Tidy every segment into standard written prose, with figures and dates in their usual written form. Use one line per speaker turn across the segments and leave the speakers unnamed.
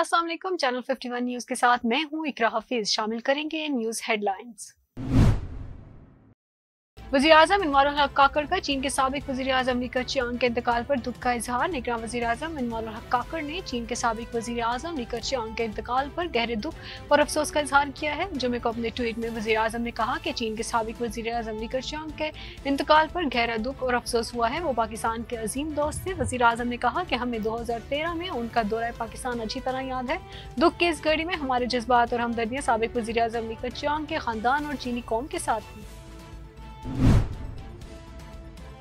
अस्सलाम वालेकुम। Channel 51 news के साथ मैं हूं इकरा हफीज। शामिल करेंगे न्यूज हेडलाइंस। वज़ीर आज़म इनवारुल हक काकड़ का चीन के साबिक वज़ीर आज़म ली केचियांग के इंतकाल पर दुख का इजहार। निगरान वज़ीर आज़म इनवारुल हक काकड़ ने चीन के साबिक वज़ीर आज़म ली केचियांग के इंतकाल पर गहरे दुख और अफसोस का इजहार किया है। जुमे को अपने ट्वीट में वज़ीर आज़म ने कहा कि चीन के साबिक वज़ीर आज़म ली केचियांग के इंतकाल पर गहरा दुख और अफसोस हुआ है। वो पाकिस्तान के अजीम दोस्त थे। वज़ीर आज़म ने कहा कि हमें 2013 में उनका दौरा पाकिस्तान अच्छी तरह याद है। दुख की इस घड़ी में हमारे जज्बात और हमदर्दियाँ साबिक वज़ीर आज़म ली केचियांग के खानदान और चीनी कौम के साथ हैं।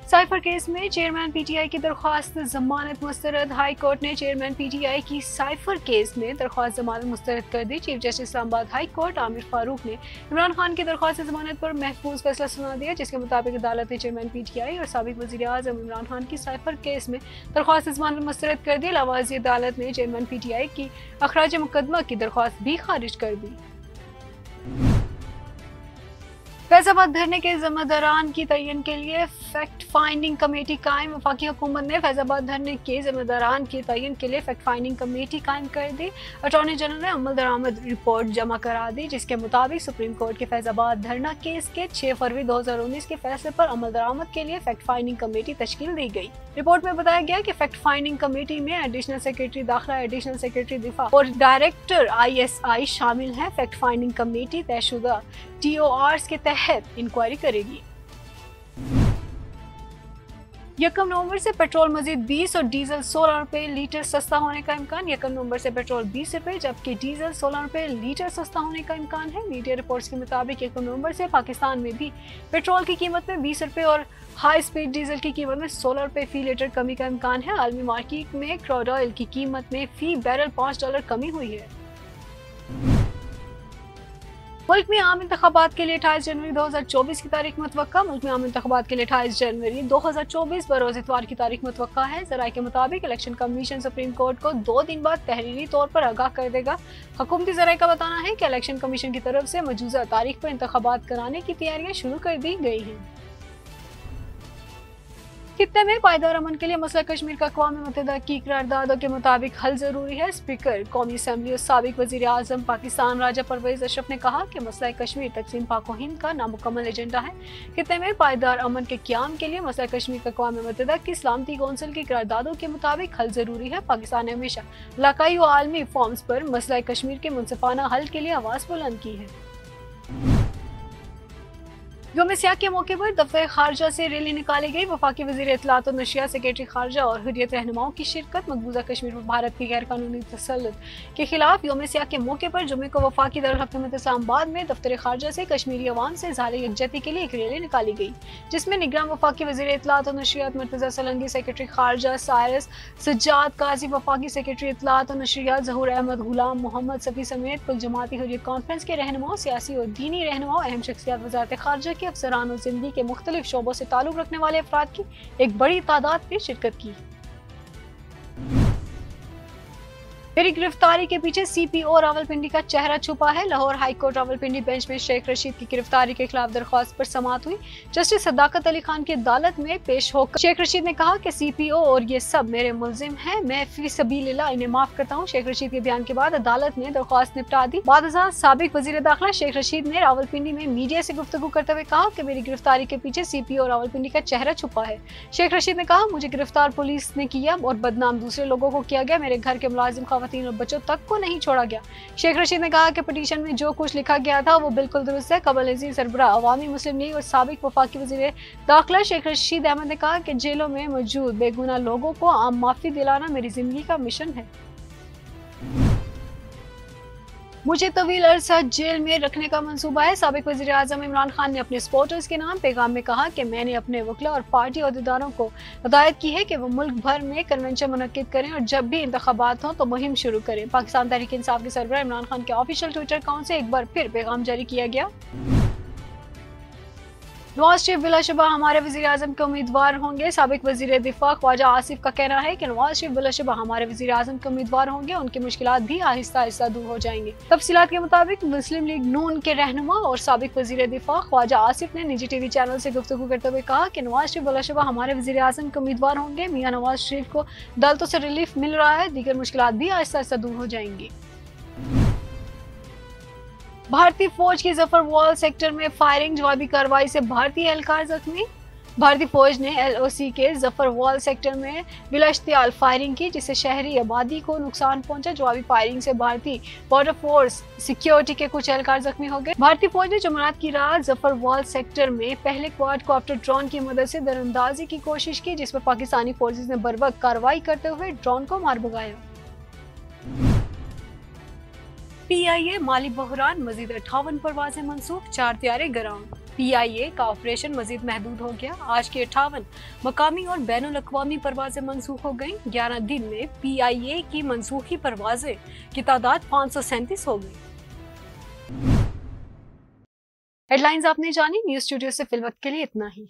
साइफर केस में चेयरमैन पीटीआई की दरख्वास्त जमानत मुस्तरद। हाई कोर्ट ने चेयरमैन पीटीआई की साइफर केस में दरख्वास्त जमानत मुस्तरद कर दी। Chief justice Islamabad high court Aamir Farooq ने इमरान खान की दरख्वास्त जमानत पर महफूज फैसला सुना दिया, जिसके मुताबिक अदालत ने चेयरमैन पीटीआई और साबिक वज़ीर आज़म इमरान खान की साइफर केस में दरख्वास्त जमानत मुस्तरद कर दी। अलावा अदालत ने चेयरमैन पीटीआई की अखराज मुकदमा की दरख्वास्त भी खारिज कर दी। फैजाबाद धरने के जिम्मेदारान की तयन के लिए फैक्ट फाइंडिंग कमेटी कायम। वफाकी हुकूमत ने फैजाबाद धरने के जिम्मेदारान के तयन के लिए फैक्ट फाइंडिंग कमेटी कायम कर दी। अटॉर्नी जनरल ने अमल दरामद रिपोर्ट जमा करा दी, जिसके मुताबिक सुप्रीम कोर्ट के फैजाबाद धरना केस के 6 फरवरी 2019 के फैसले पर अमल दरामद के लिए फैक्ट फाइंडिंग कमेटी तश्कील दी गई। रिपोर्ट में बताया गया कि फैक्ट फाइंडिंग कमेटी में एडिशनल सेक्रेटरी दाखिला, एडिशनल सेक्रेटरी दिफा और डायरेक्टर ISI शामिल हैं। फैक्ट फाइंडिंग कमेटी तयशुदा TORs के तहत इंक्वायरी करेगी। 1 नवंबर से पेट्रोल मजीद 20 और डीजल 16 रुपए लीटर सस्ता होने का इम्कान। 1 नवंबर से पेट्रोल 20 रुपए जबकि डीजल 16 रुपए लीटर सस्ता होने का इम्कान है। मीडिया रिपोर्ट्स के मुताबिक 1 नवंबर से पाकिस्तान में भी पेट्रोल की कीमत में 20 रुपए और हाई स्पीड डीजल की कीमत में 16 रुपए फी लीटर कमी का इम्कान है। आलमी मार्केट में क्रूड ऑयल की कीमत में फी बैरल $5 कमी हुई है। मुल्क में आम इंतखाबात के लिए 28 जनवरी 2024 की तारीख मुतवक्का। मुल्क में आम इंतखाबात के लिए 28 जनवरी 2024 बरोज़ इतवार की तारीख मुतवक्का है। ज़राए के मुताबिक इलेक्शन कमीशन सुप्रीम कोर्ट को 2 दिन बाद तहरीरी तौर पर आगाह कर देगा। हुकूमती ज़राए का बताना है कि इलेक्शन कमीशन की तरफ से मौजूदा तारीख पर इंतखाबात कराने की तैयारियां शुरू कर दी गई हैं। खित्ते में पायदार अमन के लिए मसला कश्मीर का अक़वाम मुत्तहिदा की करारदादों के मुताबिक हल जरूरी है। स्पीकर कौमी असम्बली और साबिक वज़ीर आज़म पाकिस्तान राजा परवेज़ अशरफ ने कहा कि मसला कश्मीर तक़सीम पाक हिंद का नामुकम्मल एजेंडा है। खित्ते में पायदार अमन के क़याम के लिए मसला कश्मीर का अक़वाम मुत्तहिदा की सलामती कौंसिल की करारदादों के मुताबिक हल जरूरी है। पाकिस्तान ने हमेशा इलाकाई व आलमी फॉर्म्स पर मसला कश्मीर के मुनसिफाना हल के लिए आवाज़ बुलंद की है। यौम सियाह के मौके पर दफ्तर खारजा से रैली निकाली गई। वफाकी वज़ीर इत्तलात और नशिया, सेक्रेटरी खारजा और हुर्रियत रहनुमाओं की शिरकत। मकबूजा कश्मीर पर भारत की गैर कानूनी तसल्लुत के खिलाफ यौम सियाह के मौके पर जुमे को वफाकी दारुल इस्लामाबाद में दफ्तर खारजा से कश्मीरी अवाम से इज़हार यकजहती के लिए एक रैली निकाली गई, जिसमें निगरान वफाकी वज़ीर इत्तलात और नशियात मुर्तज़ा सलंगी, सेक्रेटरी खारजा साइरस सज्जाद काजी, वफाकी सेक्रेटरी इत्तलात और नशियात ज़हूर अहमद, गुलाम मोहम्मद सफ़ी समेत कुल जमाती हुर्रियत कॉन्फ्रेंस के रहनुमाओं, सियासी और दीनी रहनुमाओं, अहम शख्सियात वज़ारत खारजा के अफसरान और जिंदगी के मुख्तलिफ शोबों से ताल्लुक रखने वाले अफराद की एक बड़ी तादाद ने शिरकत की। मेरी गिरफ्तारी के पीछे CPO रावलपिंडी का चेहरा छुपा है। Lahore high court Rawalpindi bench में शेख रशीद की गिरफ्तारी के खिलाफ दरख्वास्त पर समाअत हुई। जस्टिस सदाकत अली खान की अदालत में पेश होकर शेख रशीद ने कहा कि CPO और ये सब मेरे मुल्जिम हैं, मैं फी सबीलिल्लाह इन्हें माफ करता हूँ। शेख रशीद के बयान के बाद अदालत ने दरख्वास्त निपटा दी। बादशाह साबिक वजीर दाखिला शेख रशीद ने रावलपिंडी में मीडिया से गुफ्तगू करते हुए कहा कि मेरी गिरफ्तारी के पीछे CPO रावलपिंडी का चेहरा छुपा है। शेख रशीद ने कहा, मुझे गिरफ्तार पुलिस ने किया और बदनाम दूसरे लोगों को किया गया। मेरे घर के मुलाजिम खवातीन और बच्चों तक को नहीं छोड़ा गया। शेख रशीद ने कहा कि पिटीशन में जो कुछ लिखा गया था वो बिल्कुल दुरुस्त है। कबल अजीज सरबराह अवामी मुस्लिम लीग और साबिक वफाकी वज़ीर दाखिला शेख रशीद अहमद ने कहा कि जेलों में मौजूद बेगुनाह लोगों को आम माफी दिलाना मेरी जिंदगी का मिशन है। मुझे तवील अरसा जेल में रखने का मंसूबा है। साबिक वज़ीर आज़म इमरान खान ने अपने सपोर्टर्स के नाम पैगाम में कहा कि मैंने अपने वकला और पार्टी अहदेदारों को हिदायत की है कि वो मुल्क भर में कन्वेंशन मुनक्किद करें और जब भी इंतखाबात हों तो मुहिम शुरू करें। पाकिस्तान तहरीक इंसाफ के सरबराह इमरान खान के ऑफिशियल ट्विटर अकाउंट से एक बार फिर पैगाम जारी किया गया। नवाज शरीफ बिलाशुबा हमारे वजीर आजम के उम्मीदवार होंगे। साबिक वजीर दिफा ख्वाजा आसिफ का कहना है कि नवाज शरीफ बिलाशुबा हमारे वजीर आजम के उम्मीदवार होंगे, उनकी मुश्किलात भी आहिस्ता आहिस्ता दूर हो जाएंगी। तफसीलात के मुताबिक मुस्लिम लीग नून के रहनुमा और साबिक वजीर दिफा ख्वाजा आसिफ ने निजी टीवी चैनल से गुफ्तगू करते हुए कहा कि नवाज शरीफ बिलाशुबा हमारे वजीर आजम के उम्मीदवार होंगे। मियां नवाज शरीफ को दलतों से रिलीफ मिल रहा है, दीगर मुश्किलात भी आहिस्ता आहिस्ता दूर हो जाएंगी। भारतीय फौज की जफर वॉल सेक्टर में फायरिंग, जवाबी कार्रवाई से भारतीय एहलकार जख्मी। भारतीय फौज ने LOC के जफर वॉल सेक्टर में बिलाश्तियाल फायरिंग की, जिससे शहरी आबादी को नुकसान पहुंचा। जवाबी फायरिंग से भारतीय बॉर्डर फोर्स सिक्योरिटी के कुछ एहलकार जख्मी हो गए। भारतीय फौज ने जुमेरात की रात जफर वॉल सेक्टर में पहले क्वाडकॉप्टर ड्रोन की मदद से दरअंदाजी की कोशिश की, जिसमें पाकिस्तानी फोर्सेज ने बर्वक्त कार्रवाई करते हुए ड्रोन को मार भगाया। PIA माली बहरान, मजीद 58 परवाजें मनसूख, 4 तैयारे ग्राउंड। PIA का ऑपरेशन मजीद महदूद हो गया। आज की 58 मकामी और बैनुल अक़वामी परवाजें मनसूख हो गईं। 11 दिन में PIA की मनसूखी परवाजें की तादाद 537 हो गई। हेडलाइंस आपने जानी। न्यूज़ स्टूडियो से फिलवक्त के लिए इतना ही।